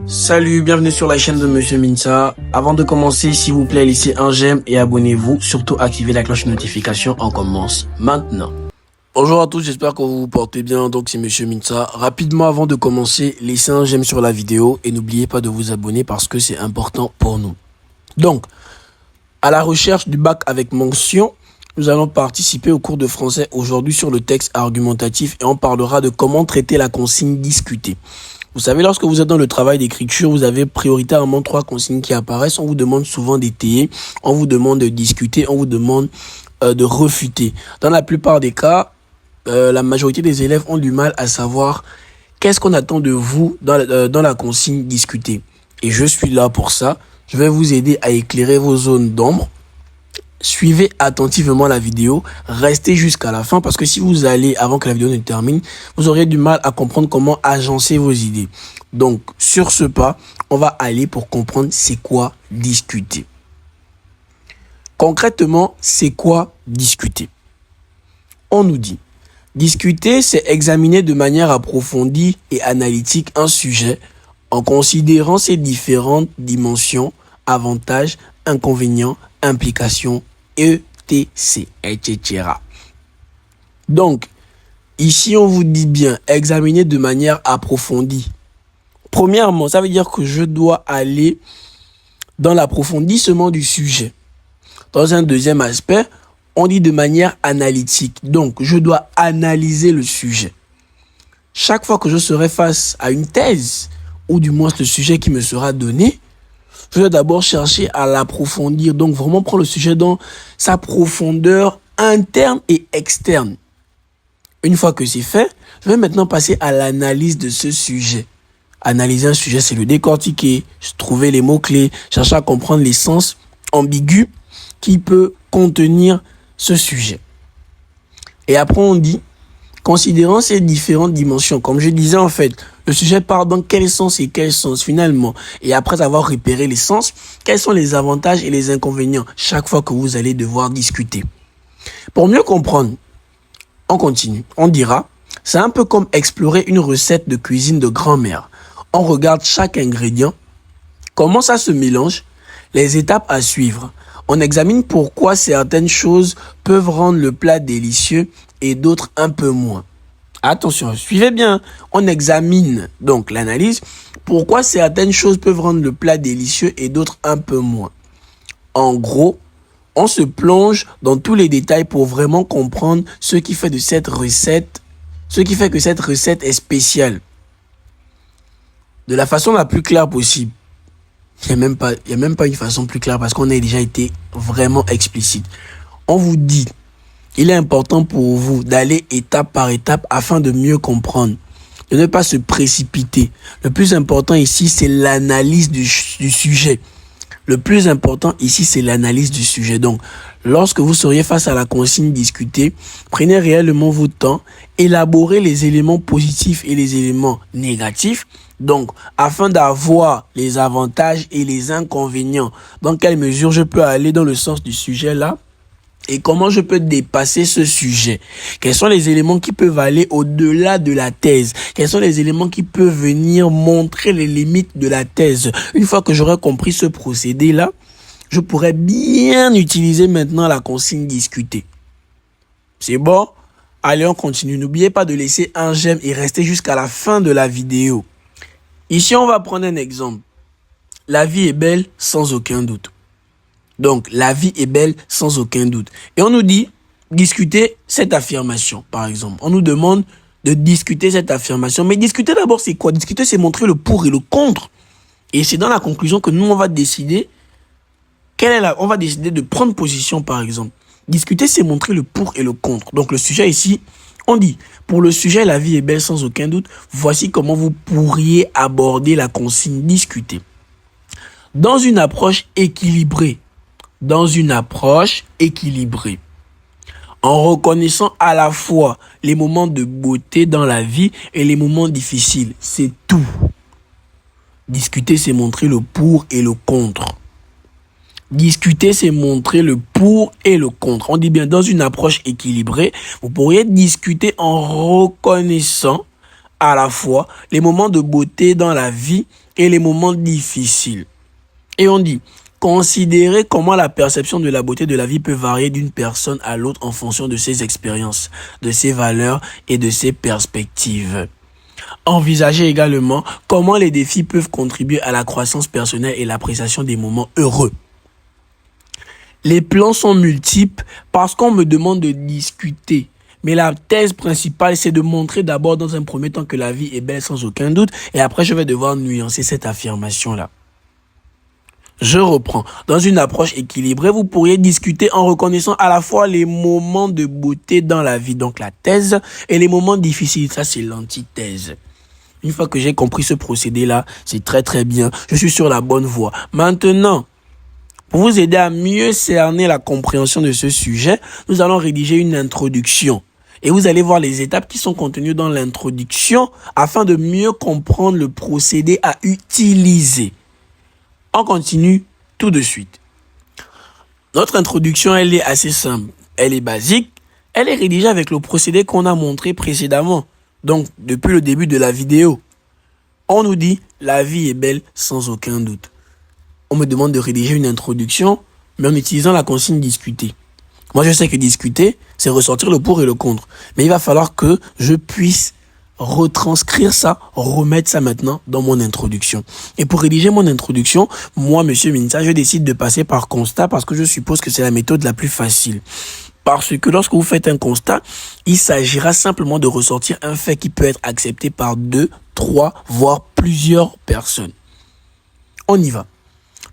Salut, bienvenue sur la chaîne de Monsieur Minsa. Avant de commencer, s'il vous plaît, laissez un j'aime et abonnez-vous. Surtout, activez la cloche de notification. On commence maintenant. Bonjour à tous, j'espère que vous vous portez bien. Donc, c'est Monsieur Minsa. Rapidement, avant de commencer, laissez un j'aime sur la vidéo et n'oubliez pas de vous abonner parce que c'est important pour nous. Donc, à la recherche du bac avec mention, nous allons participer au cours de français aujourd'hui sur le texte argumentatif et on parlera de comment traiter la consigne discutée. Vous savez, lorsque vous êtes dans le travail d'écriture, vous avez prioritairement 3 consignes qui apparaissent. On vous demande souvent d'étayer, on vous demande de discuter, on vous demande de refuter. Dans la plupart des cas, la majorité des élèves ont du mal à savoir qu'est-ce qu'on attend de vous dans la consigne discuter. Et je suis là pour ça. Je vais vous aider à éclairer vos zones d'ombre. Suivez attentivement la vidéo, restez jusqu'à la fin parce que si vous allez avant que la vidéo ne termine, vous aurez du mal à comprendre comment agencer vos idées. Donc, sur ce pas, on va aller pour comprendre c'est quoi discuter. Concrètement, c'est quoi discuter? On nous dit, discuter, c'est examiner de manière approfondie et analytique un sujet en considérant ses différentes dimensions, avantages, inconvénients, implications, etc. Donc, ici, on vous dit bien examiner de manière approfondie. Premièrement, ça veut dire que je dois aller dans l'approfondissement du sujet. Dans un deuxième aspect, on dit de manière analytique. Donc, je dois analyser le sujet. Chaque fois que je serai face à une thèse, ou du moins le sujet qui me sera donné, je vais d'abord chercher à l'approfondir, donc vraiment prendre le sujet dans sa profondeur interne et externe. Une fois que c'est fait, je vais maintenant passer à l'analyse de ce sujet. Analyser un sujet, c'est le décortiquer, trouver les mots-clés, chercher à comprendre les sens ambigus qui peut contenir ce sujet. Et après on dit, considérant ces différentes dimensions, comme je disais en fait, le sujet part dans quel sens et quel sens finalement. Et après avoir repéré les sens, quels sont les avantages et les inconvénients chaque fois que vous allez devoir discuter. Pour mieux comprendre, on continue. On dira, c'est un peu comme explorer une recette de cuisine de grand-mère. On regarde chaque ingrédient, comment ça se mélange, les étapes à suivre. On examine pourquoi certaines choses peuvent rendre le plat délicieux et d'autres un peu moins. Attention, suivez bien. On examine donc l'analyse. Pourquoi certaines choses peuvent rendre le plat délicieux et d'autres un peu moins. En gros, on se plonge dans tous les détails pour vraiment comprendre ce qui fait que cette recette est spéciale. De la façon la plus claire possible. Il n'y a même pas une façon plus claire parce qu'on a déjà été vraiment explicite. On vous dit, il est important pour vous d'aller étape par étape afin de mieux comprendre, de ne pas se précipiter. Le plus important ici, c'est l'analyse du sujet. Le plus important ici, c'est l'analyse du sujet. Donc, lorsque vous seriez face à la consigne discutée, prenez réellement votre temps, élaborez les éléments positifs et les éléments négatifs. Donc, afin d'avoir les avantages et les inconvénients, dans quelle mesure je peux aller dans le sens du sujet là et comment je peux dépasser ce sujet. Quels sont les éléments qui peuvent aller au-delà de la thèse? Quels sont les éléments qui peuvent venir montrer les limites de la thèse? Une fois que j'aurai compris ce procédé-là, je pourrai bien utiliser maintenant la consigne discutée. C'est bon? Allez, on continue. N'oubliez pas de laisser un j'aime et restez jusqu'à la fin de la vidéo. Ici, on va prendre un exemple. La vie est belle sans aucun doute. Donc, la vie est belle sans aucun doute. Et on nous dit, discuter cette affirmation, par exemple. On nous demande de discuter cette affirmation. Mais discuter d'abord, c'est quoi? Discuter, c'est montrer le pour et le contre. Et c'est dans la conclusion que nous, on va décider on va décider de prendre position, par exemple. Discuter, c'est montrer le pour et le contre. Donc, le sujet ici, on dit, pour le sujet, la vie est belle sans aucun doute. Voici comment vous pourriez aborder la consigne discutée. Dans une approche équilibrée. En reconnaissant à la fois les moments de beauté dans la vie et les moments difficiles. C'est tout. Discuter, c'est montrer le pour et le contre. Discuter, c'est montrer le pour et le contre. On dit bien dans une approche équilibrée, vous pourriez discuter en reconnaissant à la fois les moments de beauté dans la vie et les moments difficiles. Et on dit, considérez comment la perception de la beauté de la vie peut varier d'une personne à l'autre en fonction de ses expériences, de ses valeurs et de ses perspectives. Envisagez également comment les défis peuvent contribuer à la croissance personnelle et l'appréciation des moments heureux. Les plans sont multiples parce qu'on me demande de discuter. Mais la thèse principale, c'est de montrer d'abord dans un premier temps que la vie est belle sans aucun doute. Et après, je vais devoir nuancer cette affirmation-là. Je reprends. Dans une approche équilibrée, vous pourriez discuter en reconnaissant à la fois les moments de beauté dans la vie, donc la thèse, et les moments difficiles. Ça, c'est l'antithèse. Une fois que j'ai compris ce procédé-là, c'est très très bien. Je suis sur la bonne voie. Maintenant, pour vous aider à mieux cerner la compréhension de ce sujet, nous allons rédiger une introduction. Et vous allez voir les étapes qui sont contenues dans l'introduction afin de mieux comprendre le procédé à utiliser. On continue tout de suite. Notre introduction, elle est assez simple. Elle est basique. Elle est rédigée avec le procédé qu'on a montré précédemment. Donc, depuis le début de la vidéo. On nous dit, la vie est belle sans aucun doute. On me demande de rédiger une introduction, mais en utilisant la consigne discuter. Moi, je sais que discuter, c'est ressortir le pour et le contre. Mais il va falloir que je puisse retranscrire ça, remettre ça maintenant dans mon introduction. Et pour rédiger mon introduction, moi, Monsieur Minsa, je décide de passer par constat parce que je suppose que c'est la méthode la plus facile. Parce que lorsque vous faites un constat, il s'agira simplement de ressortir un fait qui peut être accepté par 2, 3, voire plusieurs personnes. On y va.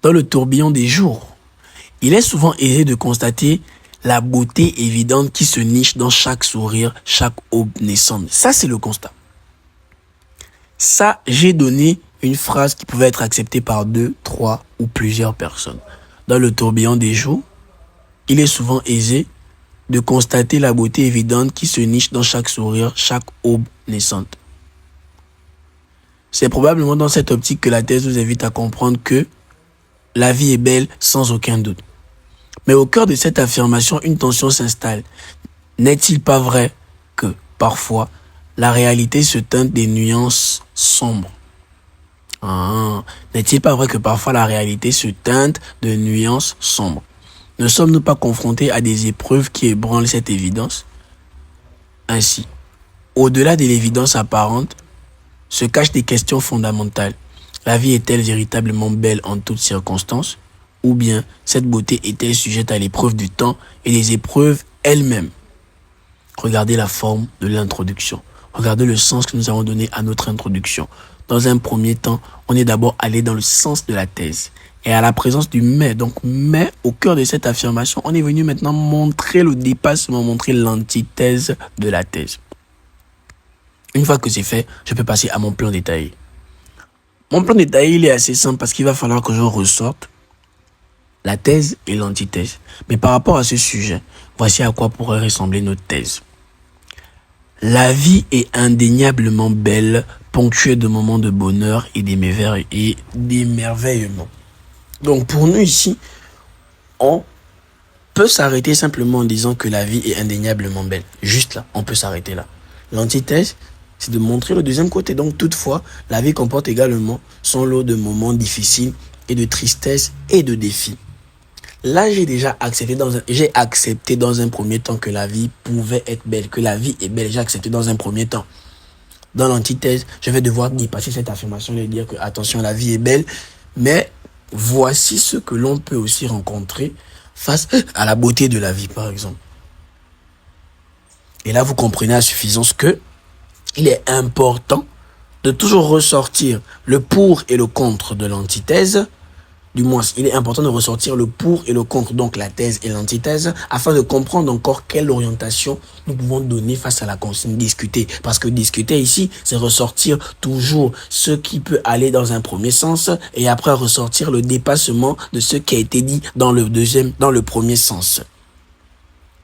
Dans le tourbillon des jours, il est souvent aisé de constater la beauté évidente qui se niche dans chaque sourire, chaque aube naissante. Ça, c'est le constat. Ça, j'ai donné une phrase qui pouvait être acceptée par 2, 3 ou plusieurs personnes. Dans le tourbillon des jours, il est souvent aisé de constater la beauté évidente qui se niche dans chaque sourire, chaque aube naissante. C'est probablement dans cette optique que la thèse nous invite à comprendre que la vie est belle sans aucun doute. Mais au cœur de cette affirmation, une tension s'installe. N'est-il pas vrai que, parfois, la réalité se teinte des nuances sombres? N'est-il pas vrai que parfois la réalité se teinte de nuances sombres? Ne sommes-nous pas confrontés à des épreuves qui ébranlent cette évidence? Ainsi, au-delà de l'évidence apparente, se cachent des questions fondamentales. La vie est-elle véritablement belle en toutes circonstances? Ou bien cette beauté est-elle sujette à l'épreuve du temps et des épreuves elles-mêmes? Regardez la forme de l'introduction. Regardez le sens que nous avons donné à notre introduction. Dans un premier temps, on est d'abord allé dans le sens de la thèse. Et à la présence du mais, donc mais au cœur de cette affirmation, on est venu maintenant montrer le dépassement, montrer l'antithèse de la thèse. Une fois que c'est fait, je peux passer à mon plan détaillé. Mon plan détaillé, il est assez simple parce qu'il va falloir que je ressorte la thèse et l'antithèse. Mais par rapport à ce sujet, voici à quoi pourrait ressembler notre thèse. La vie est indéniablement belle, ponctuée de moments de bonheur et d'émerveillement. Donc pour nous ici, on peut s'arrêter simplement en disant que la vie est indéniablement belle. Juste là, on peut s'arrêter là. L'antithèse, c'est de montrer le deuxième côté. Donc toutefois, la vie comporte également son lot de moments difficiles et de tristesse et de défis. Là, j'ai accepté dans un premier temps que la vie pouvait être belle, que la vie est belle. J'ai accepté dans un premier temps. Dans l'antithèse, je vais devoir dépasser cette affirmation et dire que, attention, la vie est belle, mais voici ce que l'on peut aussi rencontrer face à la beauté de la vie, par exemple. Et là, vous comprenez à suffisance que il est important de toujours ressortir le pour et le contre de l'antithèse. Du moins, il est important de ressortir le pour et le contre, donc la thèse et l'antithèse, afin de comprendre encore quelle orientation nous pouvons donner face à la consigne discuter. Parce que discuter ici, c'est ressortir toujours ce qui peut aller dans un premier sens et après ressortir le dépassement de ce qui a été dit dans le premier sens.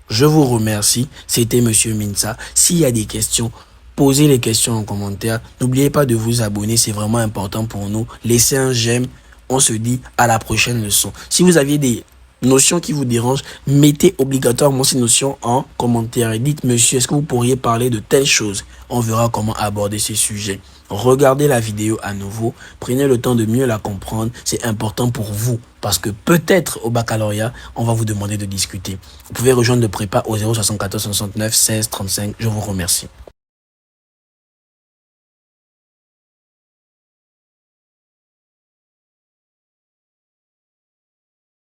Je vous remercie. C'était Monsieur Minsa. S'il y a des questions, posez les questions en commentaire. N'oubliez pas de vous abonner, c'est vraiment important pour nous. Laissez un j'aime. On se dit à la prochaine leçon. Si vous aviez des notions qui vous dérangent, mettez obligatoirement ces notions en commentaire et dites, monsieur, est-ce que vous pourriez parler de telle chose? On verra comment aborder ces sujets. Regardez la vidéo à nouveau, prenez le temps de mieux la comprendre, c'est important pour vous parce que peut-être au baccalauréat, on va vous demander de discuter. Vous pouvez rejoindre le prépa au 074 69 16 35, je vous remercie.